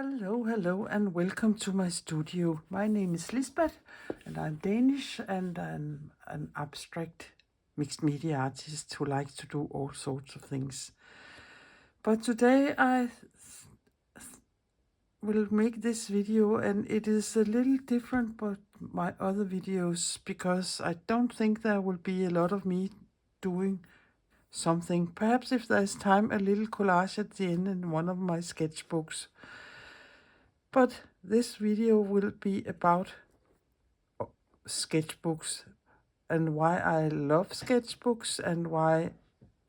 Hello, and welcome to my studio. My name is Lisbeth, and I'm Danish, and I'm an abstract mixed media artist who likes to do all sorts of things. But today I will make this video, and it is a little different but my other videos, because I don't think there will be a lot of me doing something. Perhaps if there's time, a little collage at the end in one of my sketchbooks. But this video will be about sketchbooks and why I love sketchbooks and why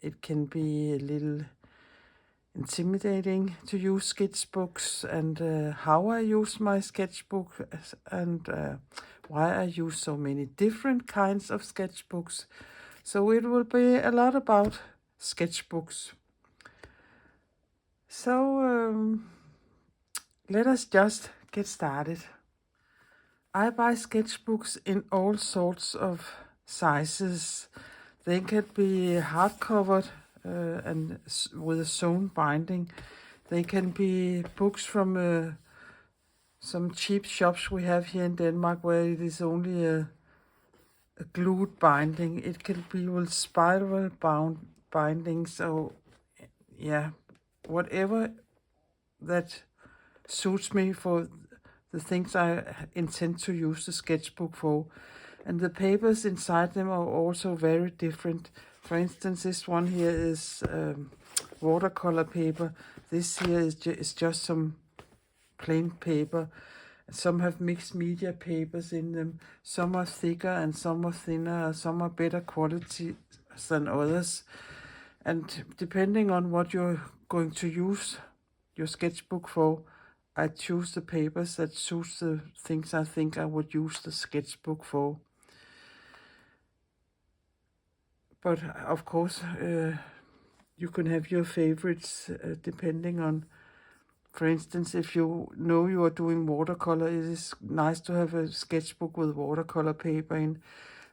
it can be a little intimidating to use sketchbooks, and how I use my sketchbook, and why I use so many different kinds of sketchbooks. So it will be a lot about sketchbooks. So let us just get started. I buy sketchbooks in all sorts of sizes. They can be hardcovered and with a sewn binding. They can be books from some cheap shops we have here in Denmark, where it is only a glued binding. It can be with spiral bound binding. So yeah, whatever that suits me for the things I intend to use the sketchbook for. And the papers inside them are also very different. For instance, this one here is watercolor paper. This here is just some plain paper. Some have mixed media papers in them. Some are thicker and some are thinner. Some are better quality than others. And depending on what you're going to use your sketchbook for, I choose the papers that suits the things I think I would use the sketchbook for. But of course, you can have your favorites depending on, for instance, if you know you are doing watercolor, it is nice to have a sketchbook with watercolor paper in.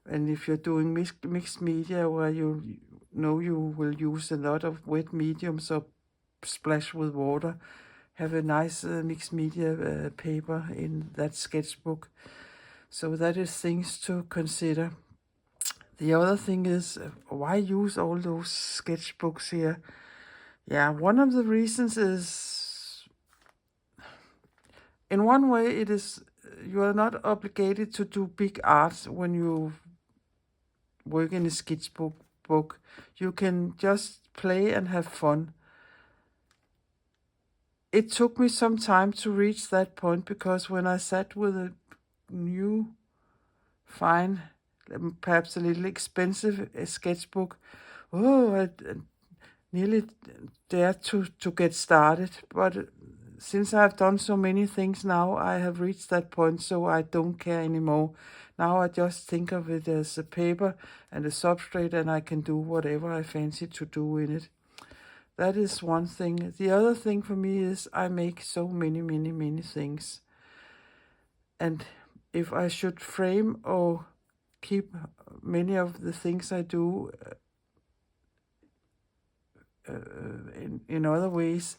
And if you're doing mixed media, where you know you will use a lot of wet mediums or splash with water, have a nice mixed media paper in that sketchbook. So that is things to consider. The other thing is, why use all those sketchbooks here? Yeah, one of the reasons is, in one way, it is you are not obligated to do big art when you work in a sketchbook book. You can just play and have fun. It took me some time to reach that point, because when I sat with a new, fine, perhaps a little expensive sketchbook, I nearly dared to get started. But since I've done so many things now, I have reached that point, so I don't care anymore. Now I just think of it as a paper and a substrate, and I can do whatever I fancy to do in it. That is one thing. The other thing for me is I make so many things. And if I should frame or keep many of the things I do in other ways,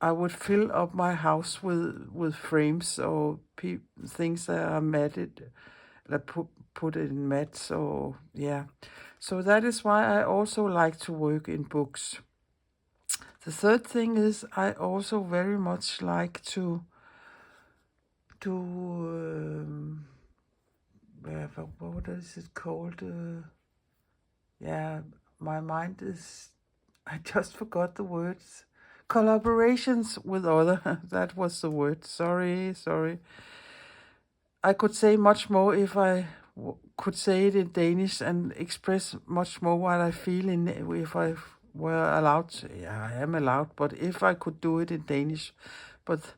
I would fill up my house with frames or things that are matted, like put in mats, or yeah. So that is why I also like to work in books. The third thing is I also very much like to what is it called? Yeah, my mind is, I just forgot the words. Collaborations with other. That was the word. Sorry. I could say much more if I could say it in Danish and express much more what I feel in, if I were allowed. Yeah, I am allowed, but if I could do it in Danish, but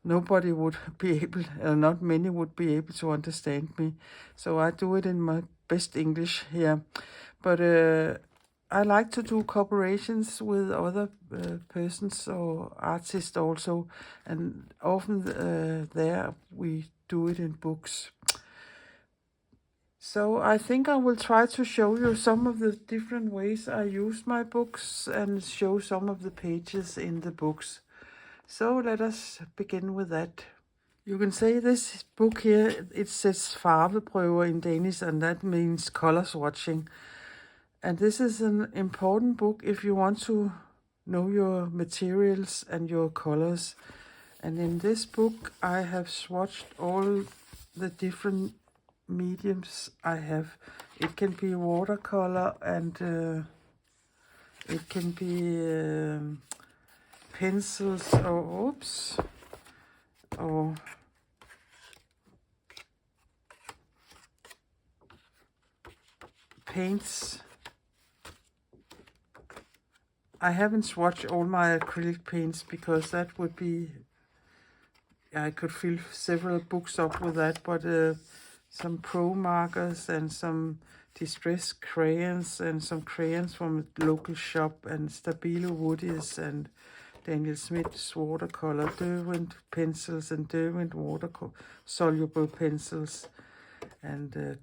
nobody would be able, not many would be able to understand me. So I do it in my best English here. But I like to do collaborations with other persons or artists also, and often there we do it in books. So I think I will try to show you some of the different ways I use my books and show some of the pages in the books. So let us begin with that. You can say this book here, it says farveprøver in Danish, and that means color swatching. And this is an important book if you want to know your materials and your colors. And in this book, I have swatched all the different mediums I have. It can be watercolor, and it can be pencils, or paints. I haven't swatched all my acrylic paints because that would be, I could fill several books up with that, but some pro markers and some distress crayons and some crayons from a local shop, and Stabilo Woodies and Daniel Smith's watercolor, Derwent pencils and Derwent water-soluble pencils, and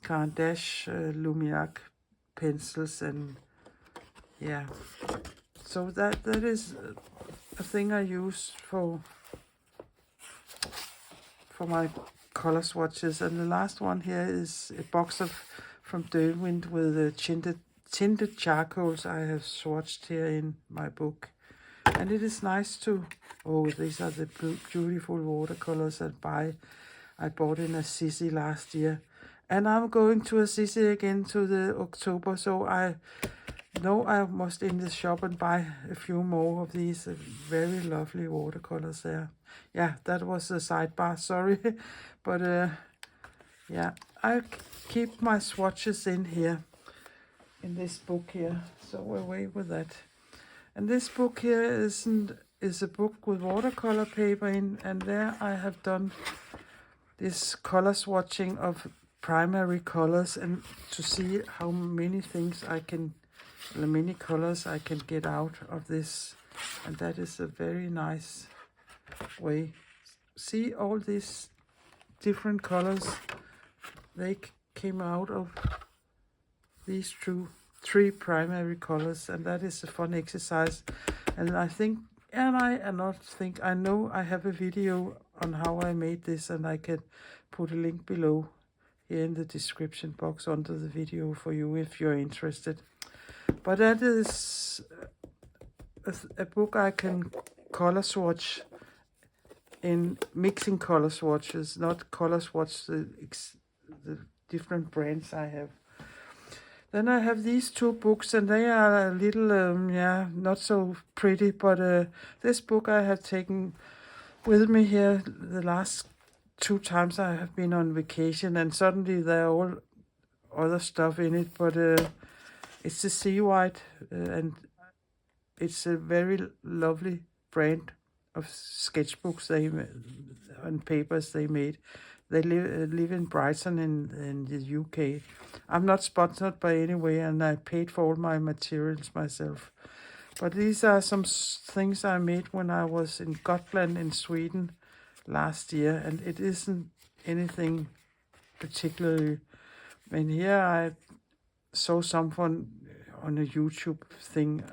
Caran d'Ache Luminac pencils, and yeah. So that is a thing I use for my color swatches. And the last one here is a box from Derwent with tinted charcoals I have swatched here in my book. And it is nice to, these are the beautiful watercolors I bought in Assisi last year. And I'm going to Assisi again to the October, so I know I must in the shop and buy a few more of these very lovely watercolors there. Yeah, that was a sidebar, sorry. But yeah, I keep my swatches in here, in this book here, so away with that. And this book here is a book with watercolor paper in, and there I have done this color swatching of primary colors, and to see how many things many colors I can get out of this. And that is a very nice way. See all these different colors, they came out of these three primary colors, and that is a fun exercise. And I know I have a video on how I made this, and I can put a link below here in the description box under the video for you if you're interested. But that is a book I can color swatch in mixing color swatches, not color swatch the different brands I have. Then I have these two books, and they are a little, not so pretty, but this book I have taken with me here the last 2 times I have been on vacation, and suddenly there are all other stuff in it, but it's the Sea White, and it's a very lovely brand of sketchbooks and papers they made. They live in Brighton in the UK. I'm not sponsored by any way, and I paid for all my materials myself. But these are some things I made when I was in Gotland in Sweden last year, and it isn't anything particularly. And here I saw someone on a YouTube thing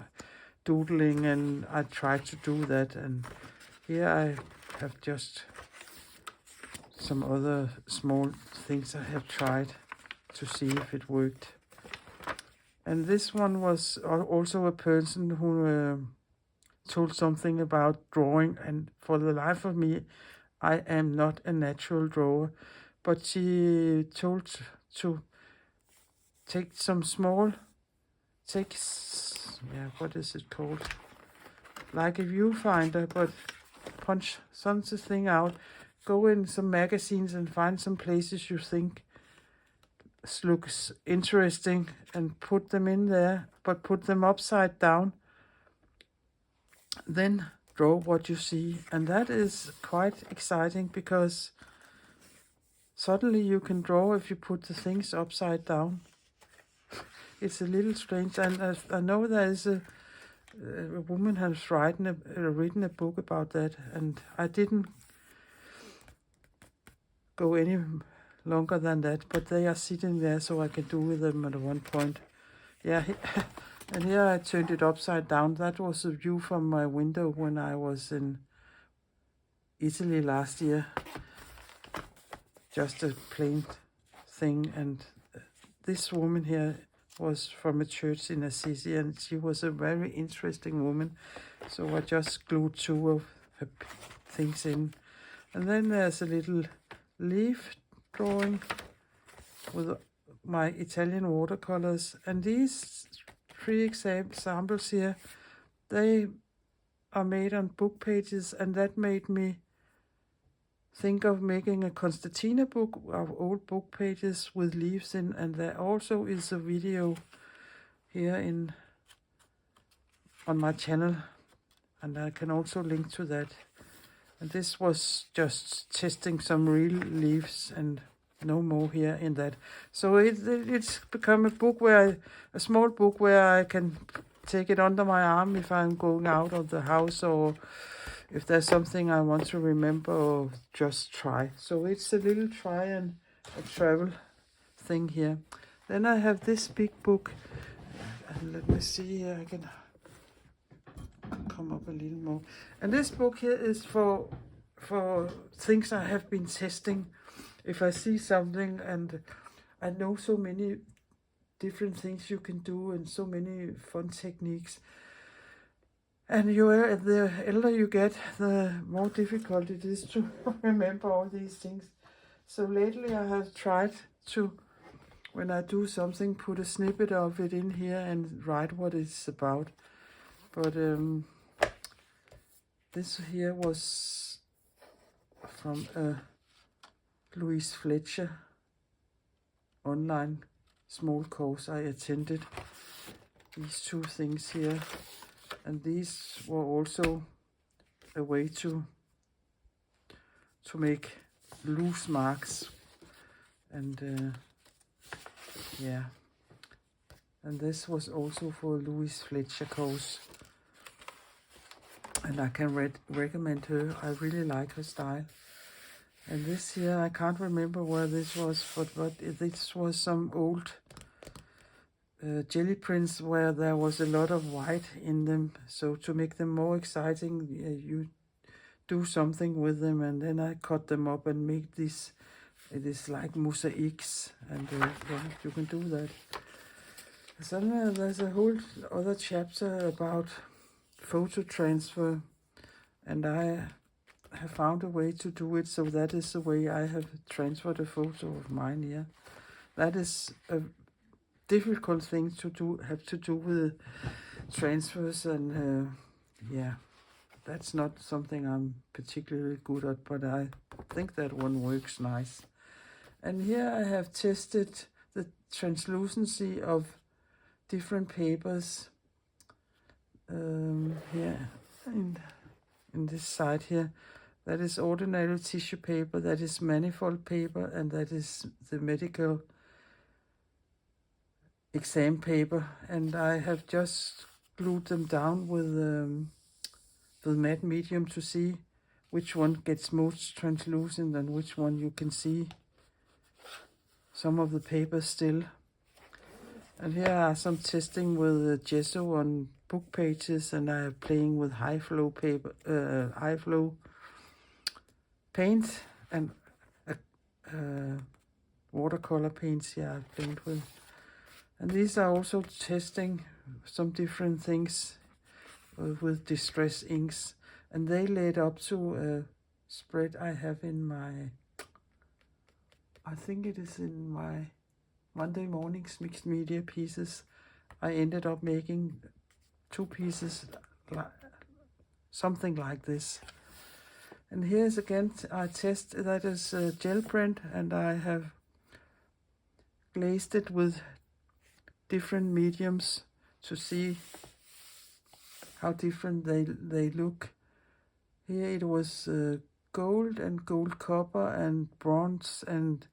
doodling, and I tried to do that, and here I have just some other small things I have tried to see if it worked. And this one was also a person who told something about drawing, and for the life of me, I am not a natural drawer, but she told to take some small, what is it called? Like a viewfinder, but punch something out, go in some magazines and find some places you think looks interesting and put them in there, but put them upside down. Then draw what you see, and that is quite exciting, because suddenly you can draw if you put the things upside down. It's a little strange, and I know there is a woman has written a book about that, and I didn't go any longer than that, but they are sitting there so I can do with them at one point. Yeah, and here I turned it upside down. That was a view from my window when I was in Italy last year. Just a plain thing. And this woman here was from a church in Assisi, and she was a very interesting woman. So I just glued 2 of her things in. And then there's a little leaf drawing with my Italian watercolors. And these 3 examples here, they are made on book pages, and that made me think of making a Constantina book of old book pages with leaves in, and there also is a video here on my channel, and I can also link to that. And this was just testing some real leaves and no more here in that. So it's become a book a small book where I can take it under my arm if I'm going out of the house, or if there's something I want to remember or just try. So it's a little try and a travel thing here. Then I have this big book. And let me see here, I can come up a little more. And this book here is for things I have been testing. If I see something, and I know so many different things you can do and so many fun techniques. And the elder you get, the more difficult it is to remember all these things. So lately I have tried to, when I do something, put a snippet of it in here and write what it's about. But this here was from a Louise Fletcher online small course I attended. These 2 things here. And these were also a way to make loose marks. And yeah. And this was also for a Louise Fletcher course. And I can recommend her. I really like her style. And this here, I can't remember where this was, but this was some old jelly prints where there was a lot of white in them. So to make them more exciting, you do something with them, and then I cut them up and make this. It is like mosaics, and yeah, you can do that. So there's a whole other chapter about photo transfer, and I have found a way to do it. So that is the way I have transferred a photo of mine here. That is a difficult thing to do, have to do with transfers, and yeah, that's not something I'm particularly good at, but I think that one works nice. And here I have tested the translucency of different papers here in this side here. That is ordinary tissue paper, that is manifold paper, and that is the medical exam paper. And I have just glued them down with matte medium to see which one gets most translucent and which one you can see some of the paper still. And here are some testing with gesso on book pages, and I am playing with high flow paper, high flow paint, and watercolor paints here I paint with. And these are also testing some different things with distress inks, and they led up to a spread I have in my, I think it is in my Monday mornings mixed media pieces. I ended up making 2 pieces, something like this. And here's again, I test that is gel print, and I have glazed it with different mediums to see how different they look. Here it was gold and gold copper and bronze and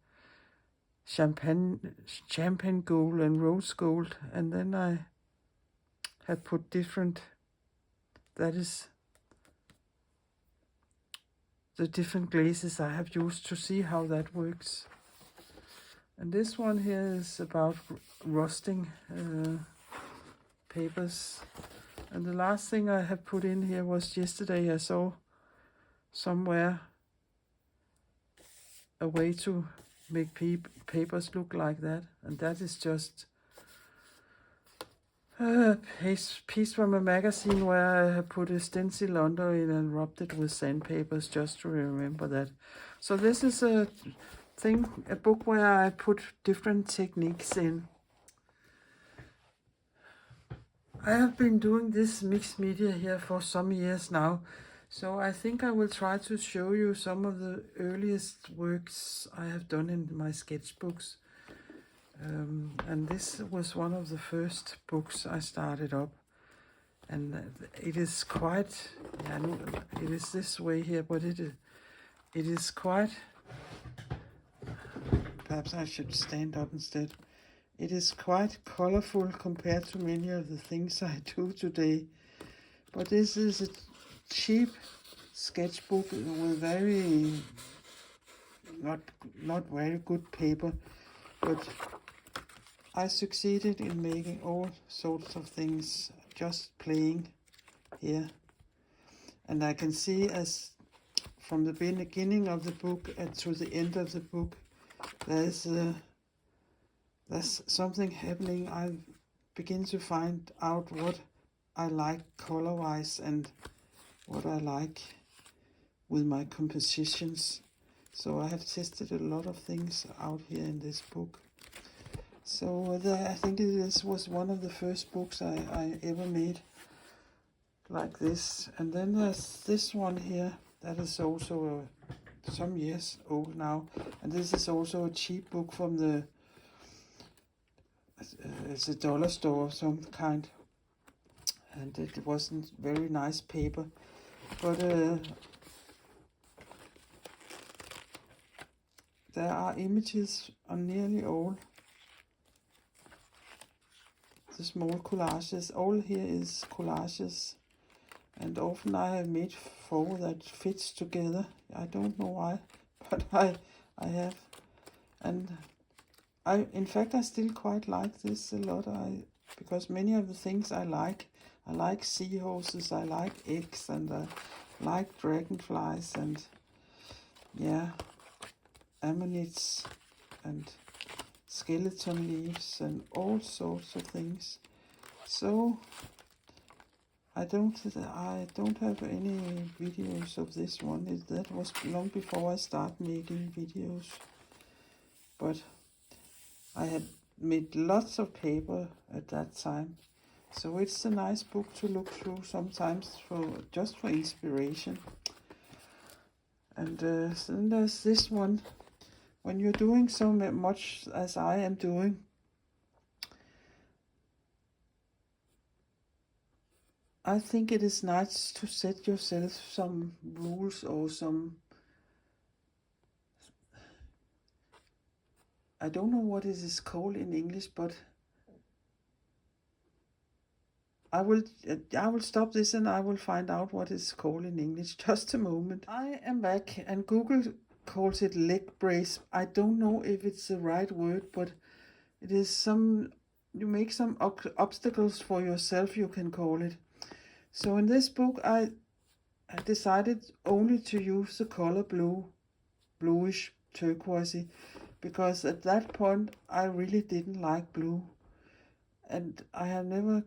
champagne gold and rose gold, and then I had put different, that is the different glazes I have used to see how that works. And this one here is about rusting papers. And the last thing I have put in here was yesterday I saw somewhere a way to make papers look like that, and that is just a piece from a magazine where I put a stencil under it and rubbed it with sandpapers just to remember that. So this is a book where I put different techniques in. I have been doing this mixed media here for some years now, so I think I will try to show you some of the earliest works I have done in my sketchbooks. And this was one of the first books I started up. And it is quite, yeah, it is this way here, but it is quite, perhaps I should stand up instead. It is quite colorful compared to many of the things I do today. But this is a cheap sketchbook with very, not very good paper. But I succeeded in making all sorts of things just playing here. And I can see as from the beginning of the book to the end of the book, there's something happening. I begin to find out what I like color-wise and what I like with my compositions. So I have tested a lot of things out here in this book. So I think this was one of the first books I ever made like this. And then there's this one here that is also some years old now. And this is also a cheap book from the it's a dollar store of some kind, and it wasn't very nice paper, but there are images on nearly all the small collages. All here is collages, and often I have made 4 that fits together. I don't know why, but I have, and in fact, I still quite like this a lot. Because many of the things I like seahorses, I like eggs, and I like dragonflies, and yeah, ammonites, and skeleton leaves, and all sorts of things. So I don't have any videos of this one. That was long before I started making videos, but I had made lots of paper at that time, so it's a nice book to look through sometimes just for inspiration. And then there's this one. When you're doing so much as I am doing, I think it is nice to set yourself some rules or some, I don't know what it is called in English, but I will stop this and I will find out what it's called in English. Just a moment. I am back, and Google calls it leg brace. I don't know if it's the right word, but it is you make some obstacles for yourself, you can call it. So in this book I decided only to use the color bluish turquoisey, because at that point I really didn't like blue, and I have never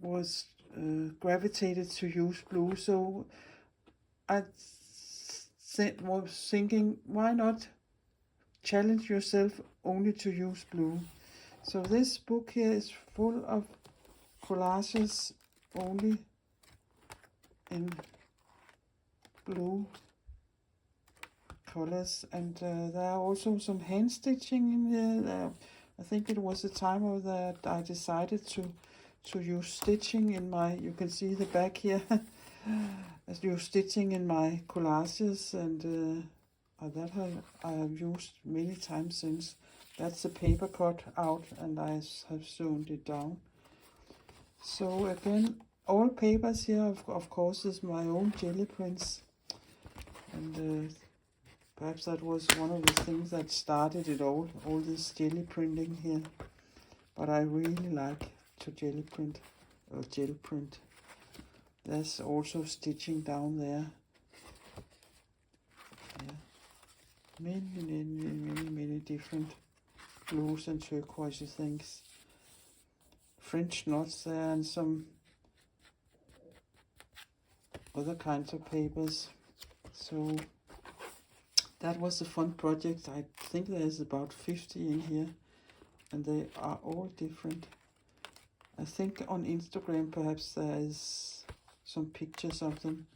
was gravitated to use blue. So I was thinking, why not challenge yourself only to use blue? So this book here is full of collages only in blue colors, and there are also some hand stitching in there. I think it was the time of that I decided to use stitching in my, you can see the back here, as use stitching in my collages, and that I have used many times since. That's the paper cut out, and I have sewn it down. So again, all papers here, of course, is my own jelly prints, and perhaps that was one of the things that started it all this jelly printing here. But I really like to gel print. There's also stitching down there. Yeah. Many different blues and turquoise things. French knots there and some other kinds of papers. So that was a fun project. I think there's about 50 in here, and they are all different. I think on Instagram perhaps there is some pictures of them.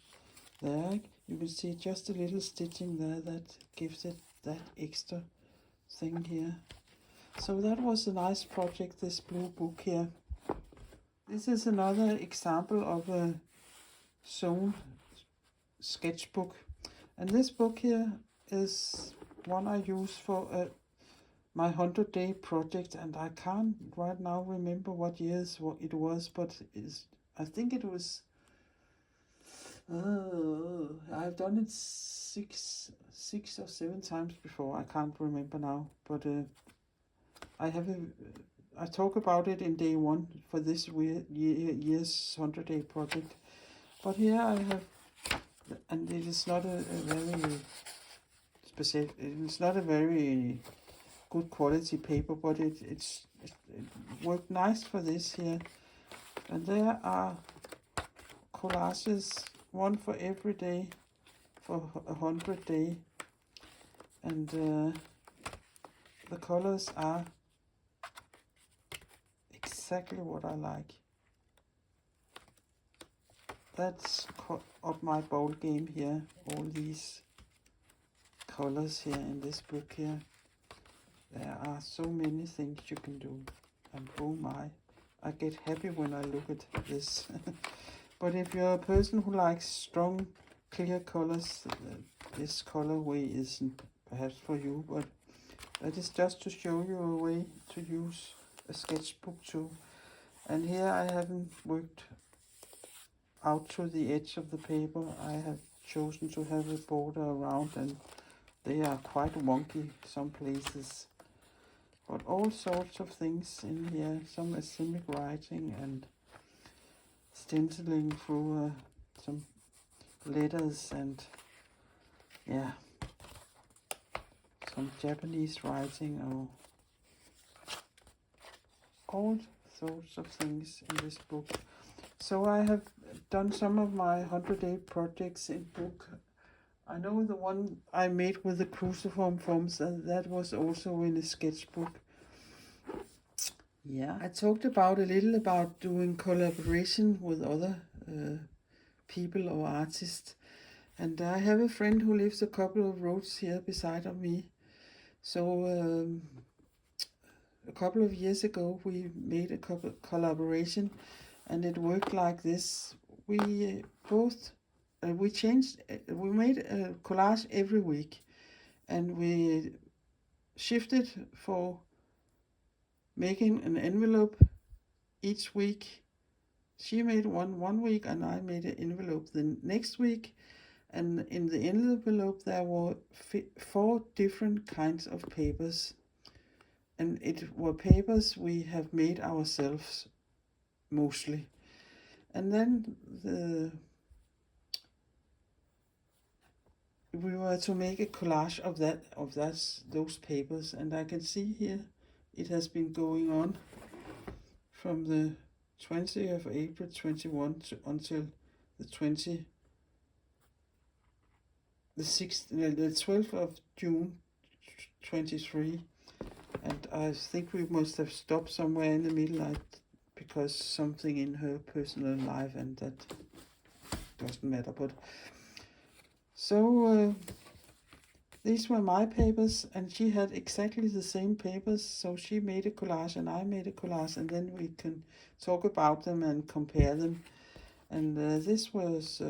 There you can see just a little stitching there that gives it that extra thing here. So that was a nice project, this blue book here. This is another example of a sewn sketchbook. And this book here is one I use for my 100-day project, and I can't right now remember what years it was, but I think it was, I've done it six or seven times before. I can't remember now, but I talk about it in day one for this year's 100-day project. But here I have, and it is not a very specific, it's not a very good quality paper, but it worked nice for this here. And there are collages, one for every day, for 100 day, and the colors are exactly what I like. That's up my ball game here, all these colors here in this book here. There are so many things you can do, and oh my, I get happy when I look at this. But if you're a person who likes strong, clear colors, this colorway isn't perhaps for you, but that is just to show you a way to use a sketchbook too. And here I haven't worked out to the edge of the paper. I have chosen to have a border around, and they are quite wonky some places. But all sorts of things in here, some asymmetric writing and stenciling through some letters, and yeah, some Japanese writing, or all sorts of things in this book. So I have done some of my 100-day projects in book. I know the one I made with the cruciform forms, that was also in a sketchbook. Yeah, I talked about a little about doing collaboration with other people or artists. And I have a friend who lives a couple of roads here beside of me. So a couple of years ago we made a collaboration, and it worked like this. We made a collage every week, and we shifted for making an envelope each week. She made one week, and I made an envelope the next week. And in the envelope there were 4 different kinds of papers. And it were papers we have made ourselves, mostly. And then we were to make a collage of those papers. And I can see here it has been going on from the 20th of April 21 until the 12th of June 23. And I think we must have stopped somewhere in the middle, because something in her personal life, and that doesn't matter. But so these were my papers, and she had exactly the same papers. So she made a collage and I made a collage, and then we can talk about them and compare them. And this was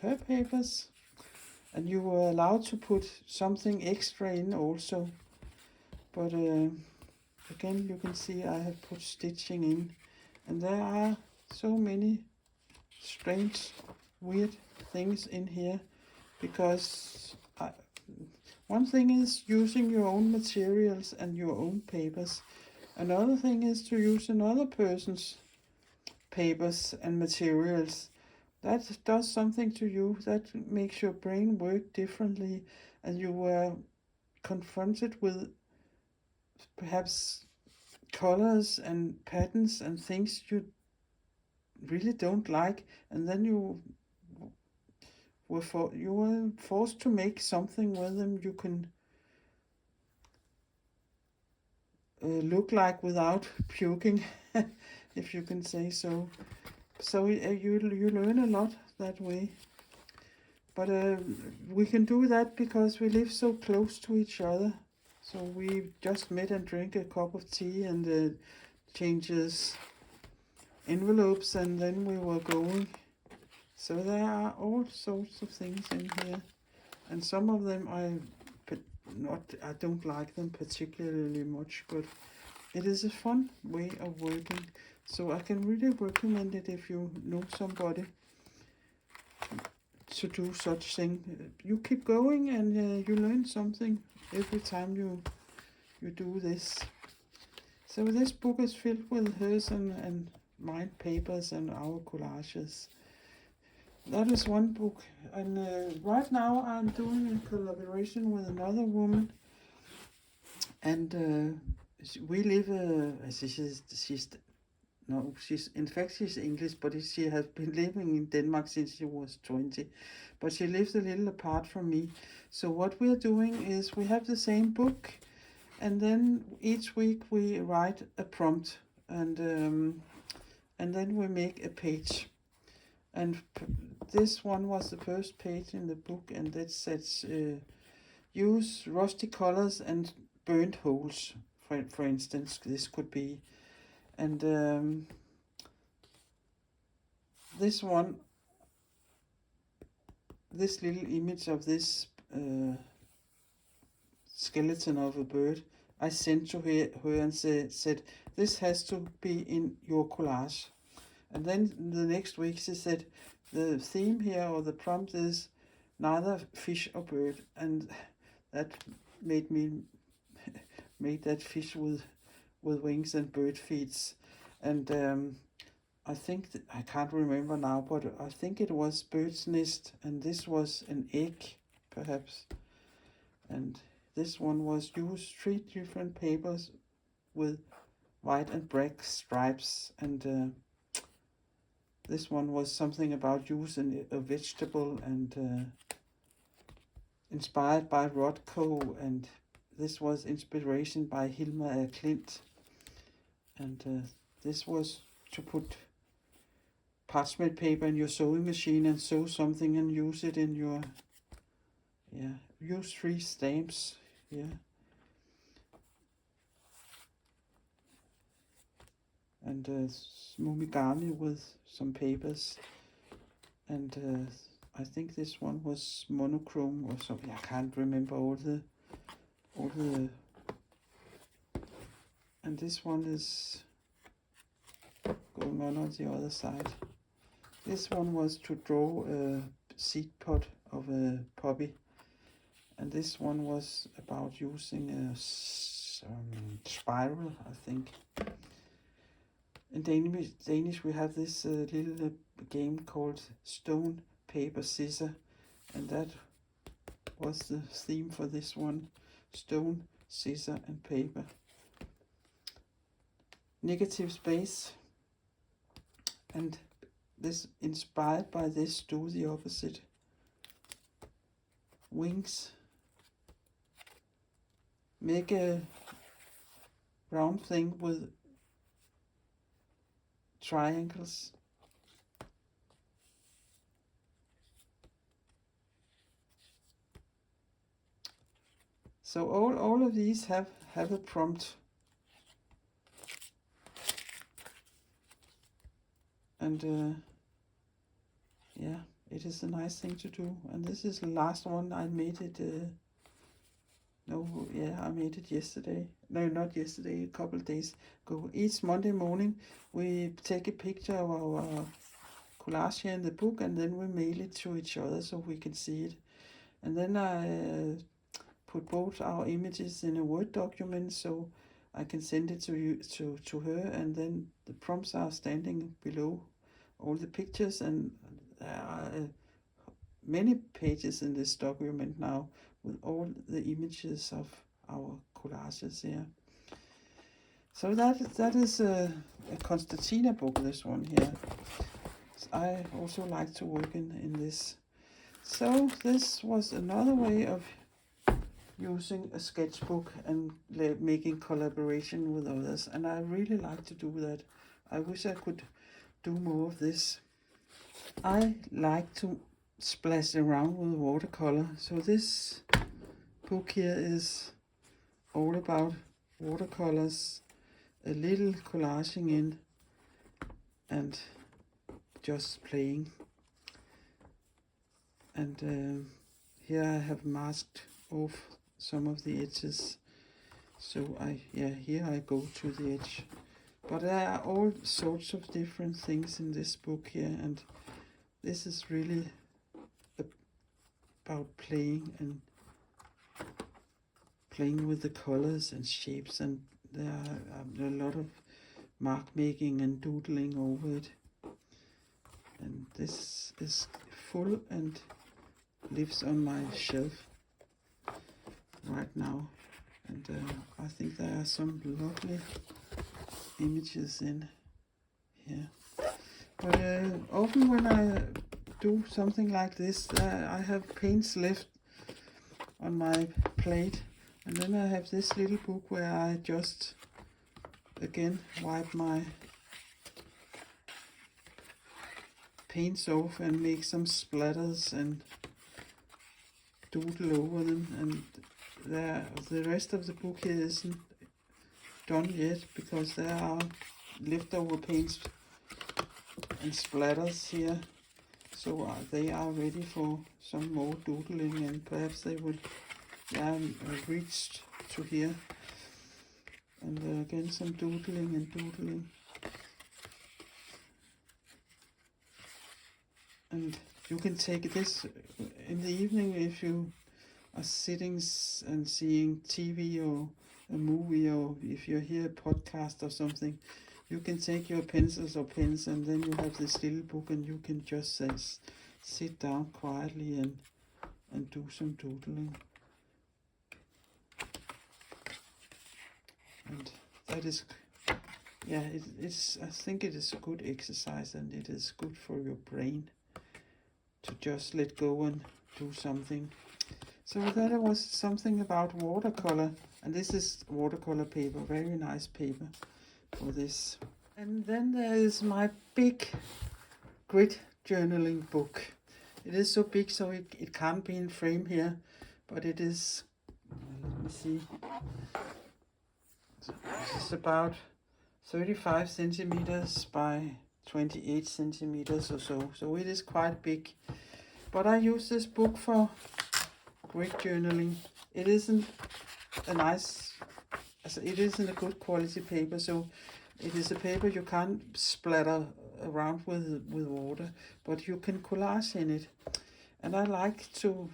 her papers, and you were allowed to put something extra in also. But again, you can see I have put stitching in, and there are so many strange, weird things in here, because one thing is using your own materials and your own papers. Another thing is to use another person's papers and materials. that does something to you. That makes your brain work differently, and you were confronted with perhaps colors and patterns and things you really don't like, and then you were forced to make something with them you can look like without puking, if you can say so. So you learn a lot that way. But we can do that because we live so close to each other. So we just met and drank a cup of tea and changes envelopes, and then we were going. So there are all sorts of things in here, and some of them I don't like them particularly much, but it is a fun way of working. So I can really recommend it if you know somebody to do such thing. You keep going and you learn something every time you do this. So this book is filled with hers and mine papers and our collages. That is one book, and right now I'm doing a collaboration with another woman, and we live. She's English, but she has been living in Denmark since she was 20, but she lives a little apart from me. So what we're doing is we have the same book, and then each week we write a prompt, and then we make a page. And this one was the first page in the book, and that says use rusty colors and burnt holes, for instance, this could be. And this one, this little image of this skeleton of a bird, I sent to her and said, this has to be in your collage. And then the next week she said, the theme here or the prompt is neither fish or bird, and that made me made that fish with wings and bird feet. And I think I can't remember now, but I think it was bird's nest, and this was an egg, perhaps. And this one was use 3 different papers with white and black stripes, and this one was something about using a vegetable and inspired by Rothko, and this was inspiration by Hilma Klint. And this was to put parchment paper in your sewing machine and sew something and use it in your, use 3 stamps here. And Mumigami with some papers, and I think this one was monochrome or something. I can't remember all the, and this one is going on the other side. This one was to draw a seed pod of a poppy, and this one was about using a spiral, I think. In Danish we have this little game called Stone, Paper, Scissor, and that was the theme for this one. Stone, scissor and paper. Negative space, and this inspired by this, do the opposite. Wings, make a round thing with triangles. So all of these have a prompt, and yeah, it is a nice thing to do. And this is the last one. I made it I made it yesterday. No, not yesterday, a couple of days ago. Each Monday morning we take a picture of our collage here in the book, and then we mail it to each other so we can see it. And then I put both our images in a Word document so I can send it to her, and then the prompts are standing below all the pictures, and there are many pages in this document now with all the images of our collages here. So that is a Constantina book, this one here. I also like to work in this. So this was another way of using a sketchbook and making collaboration with others, and I really like to do that. I wish I could do more of this. I like to splash around with watercolor, so this book here is all about watercolors, a little collaging in, and just playing. And here I have masked off some of the edges, so here I go to the edge. But there are all sorts of different things in this book here, and this is really about playing with the colors and shapes, and there are a lot of mark making and doodling over it. And this is full and lives on my shelf right now, and I think there are some lovely images in here. But often when I do something like this, I have paints left on my plate, and then I have this little book where I just again wipe my paints off and make some splatters and doodle over them. And the rest of the book here isn't done yet, because there are leftover paints and splatters here, so they are ready for some more doodling, and perhaps they will reach to here. And again some doodling and doodling. And you can take this in the evening if you are sitting and seeing TV or a movie, or if you're here a podcast or something. You can take your pencils or pens, and then you have this little book, and you can just sit down quietly and do some doodling. And that is, I think it is a good exercise, and it is good for your brain to just let go and do something. So that was something about watercolor, and this is watercolor paper, very nice paper for this. And then there is my big grid journaling book. It is so big, so it can't be in frame here, but it is, let me see, this is about 35 centimeters by 28 centimeters or so, so it is quite big. But I use this book for grid journaling. It isn't a good quality paper, so it is a paper you can't splatter around with water, but you can collage in it. And I like to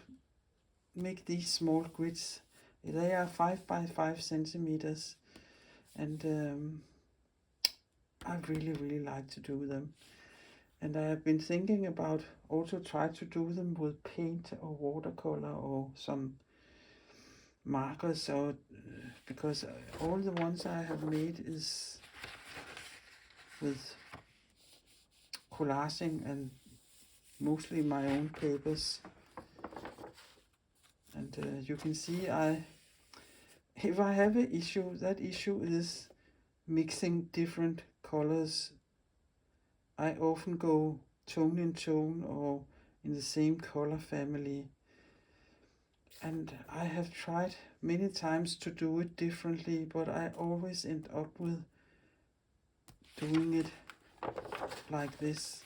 make these small grids. They are 5 by 5 centimeters, and I really like to do them. And I have been thinking about also try to do them with paint or watercolor or some markers, or because all the ones I have made is with collaging and mostly my own papers. And you can see if I have an issue, that issue is mixing different colors. I often go tone in tone or in the same color family. And I have tried many times to do it differently, but I always end up with doing it like this.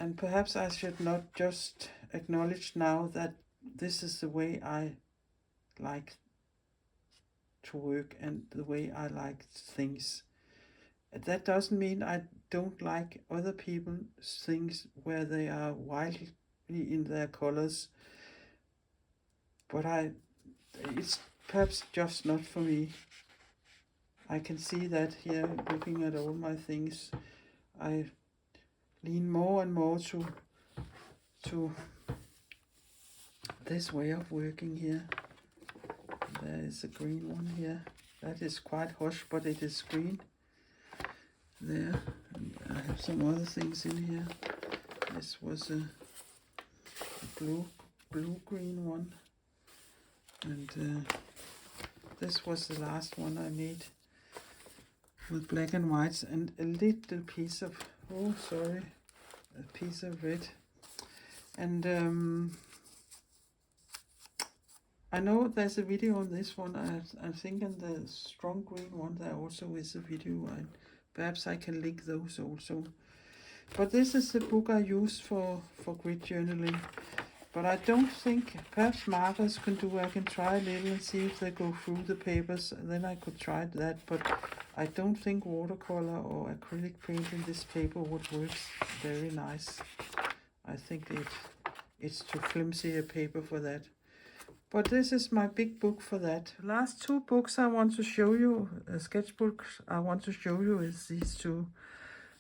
And perhaps I should not just acknowledge now that this is the way I like to work and the way I like things. That doesn't mean I don't like other people's things where they are wildly in their colors, but it's perhaps just not for me. I can see that here, looking at all my things. I lean more and more to this way of working here. There is a green one here. That is quite harsh, but it is green. There. And I have some other things in here. This was a blue-green one. And this was the last one I made with black and whites, and a little piece of, oh sorry, a piece of red. And I know there's a video on this one. I think in the strong green one there also is a video, and perhaps I can link those also. But this is the book I use for grid journaling. But I don't think, perhaps markers can do, I can try a little and see if they go through the papers, and then I could try that, but I don't think watercolor or acrylic paint in this paper would work very nice. I think it's too flimsy a paper for that. But this is my big book for that. The last two books I want to show you, sketchbooks I want to show you, is these two.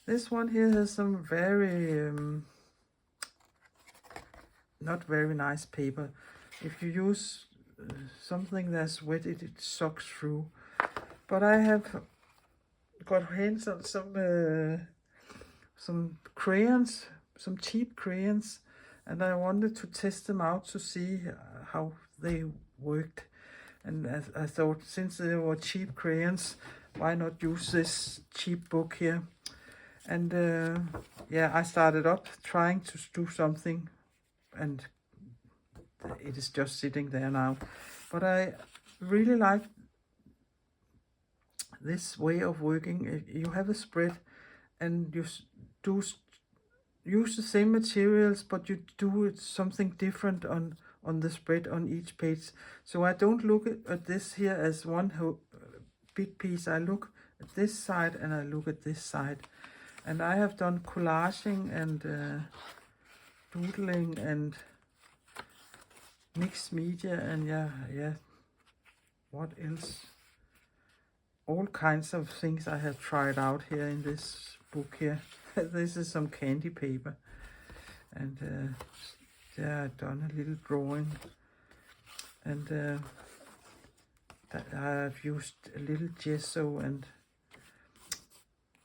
This one here has some very... not very nice paper. If you use something that's wet, it sucks through. But I have got hands on some crayons, some cheap crayons, and I wanted to test them out to see how they worked. And I thought, since they were cheap crayons, why not use this cheap book here? And yeah, I started up trying to do something, and it is just sitting there now. But I really like this way of working. You have a spread and you do use the same materials, but you do it something different on the spread on each page. So I don't look at this here as one big piece. I look at this side and I look at this side. And I have done collaging and doodling and mixed media, and yeah, what else? All kinds of things I have tried out here in this book here. This is some candy paper, and yeah, I've done a little drawing, and I've used a little gesso and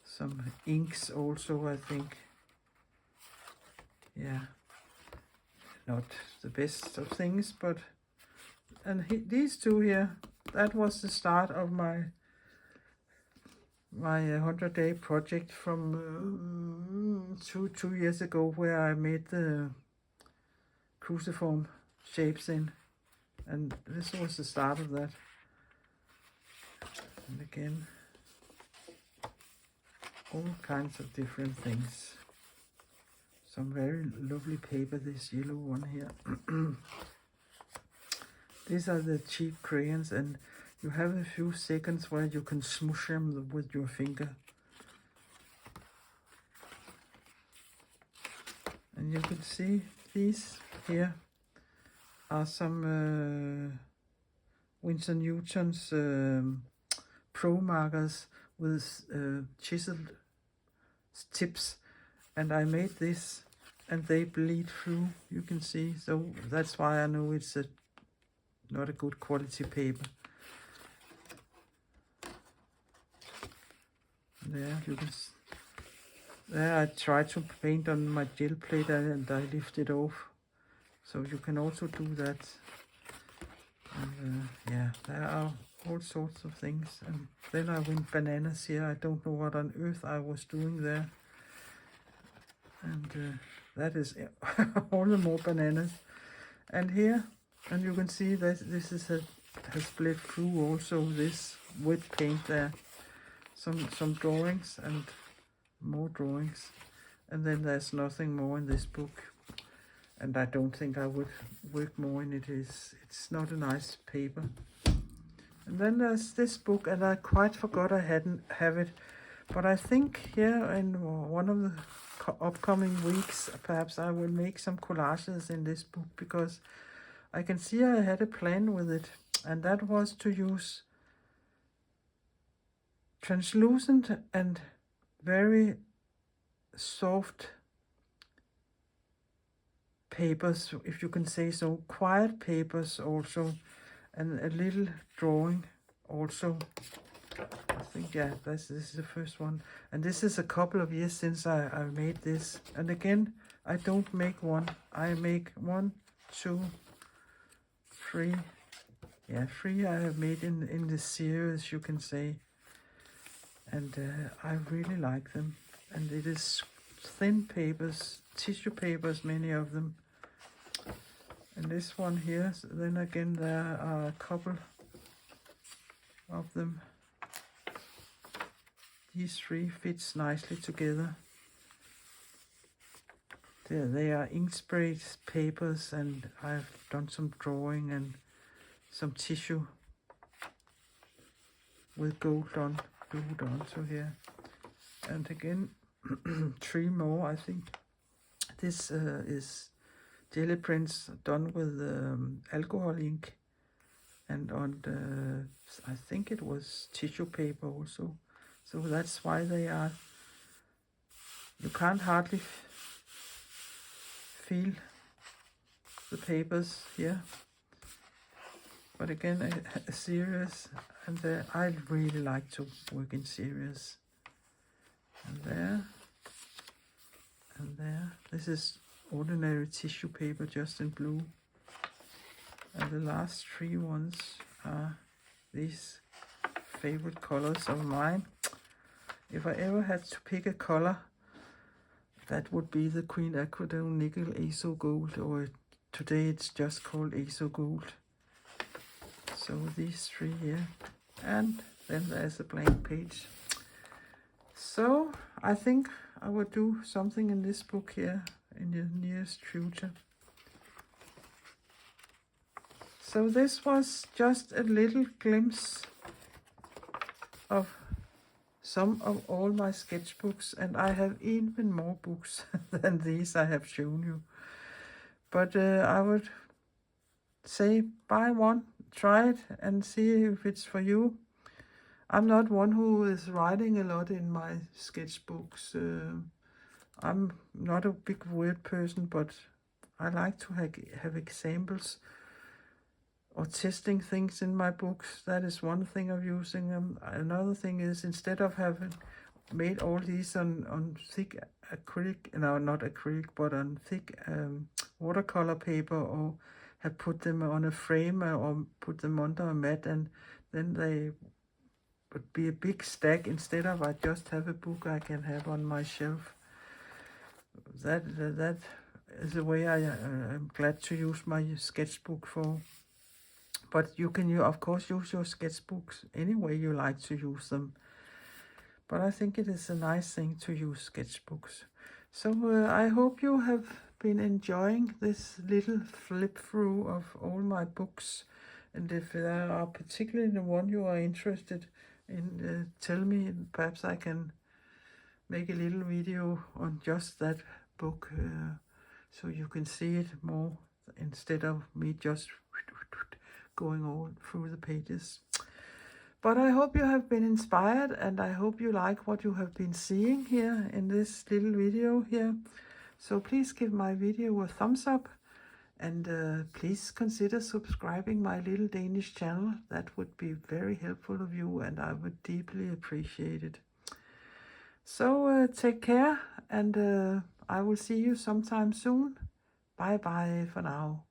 some inks also, I think. Yeah, not the best of things, but these two here, that was the start of my 100-day project from 2 years ago, where I made the cruciform shapes in, and this was the start of that. And again, all kinds of different things. Some very lovely paper, this yellow one here. These are the cheap crayons, and you have a few seconds where you can smoosh them with your finger. And you can see these here are some Winsor Newton's Pro markers with chiseled tips. And I made this, and they bleed through, you can see. So that's why I know it's not a good quality paper. There, you can see. There I tried to paint on my gel plate, and I lift it off. So you can also do that. And yeah, there are all sorts of things. And then I went bananas here. I don't know what on earth I was doing there. And that is all the more bananas. And here, and you can see that this is has bled through also, this wet paint there. Some drawings and more drawings. And then there's nothing more in this book. And I don't think I would work more in it. It's not a nice paper. And then there's this book, and I quite forgot I have it. But I think here in one of the upcoming weeks, perhaps I will make some collages in this book, because I can see I had a plan with it, and that was to use translucent and very soft papers, if you can say so, quiet papers also, and a little drawing also. I think, yeah, this is the first one. And this is a couple of years since I made this. And again, I don't make one. I make 1, 2, 3. Yeah, 3 I have made in this series, you can say. And I really like them. And it is thin papers, tissue papers, many of them. And this one here, so then again, there are a couple of them. These 3 fits nicely together. They are ink spray papers, and I've done some drawing and some tissue with gold on, glued onto here. And again, 3 more, I think. This is jelly prints done with alcohol ink, and on the, I think it was tissue paper also. So that's why they are, you can't hardly feel the papers here. But again, a series, and I really like to work in series. And there, and there. This is ordinary tissue paper, just in blue. And the last 3 ones are these favorite colors of mine. If I ever had to pick a color, that would be the Queen Aquadone Nickel Azo Gold, or today it's just called Azo Gold. So these 3 here, and then there's a blank page. So I think I will do something in this book here in the nearest future. So this was just a little glimpse of some of all my sketchbooks, and I have even more books than these I have shown you. But I would say buy one, try it, and see if it's for you. I'm not one who is writing a lot in my sketchbooks. I'm not a big word person, but I like to have examples or testing things in my books. That is one thing of using them. Another thing is, instead of having made all these on thick acrylic, no, not acrylic, but on thick watercolor paper, or have put them on a frame or put them under a mat, and then they would be a big stack. Instead of, I just have a book I can have on my shelf. That is the way I'm glad to use my sketchbook for. But you can, of course, use your sketchbooks any way you like to use them. But I think it is a nice thing to use sketchbooks. So I hope you have been enjoying this little flip through of all my books. And if there are particularly the one you are interested in, tell me. Perhaps I can make a little video on just that book, so you can see it more, instead of me just going all through the pages. But I hope you have been inspired, and I hope you like what you have been seeing here in this little video here. So please give my video a thumbs up, and please consider subscribing my little Danish channel. That would be very helpful of you, and I would deeply appreciate it. So take care, and I will see you sometime soon. Bye bye for now.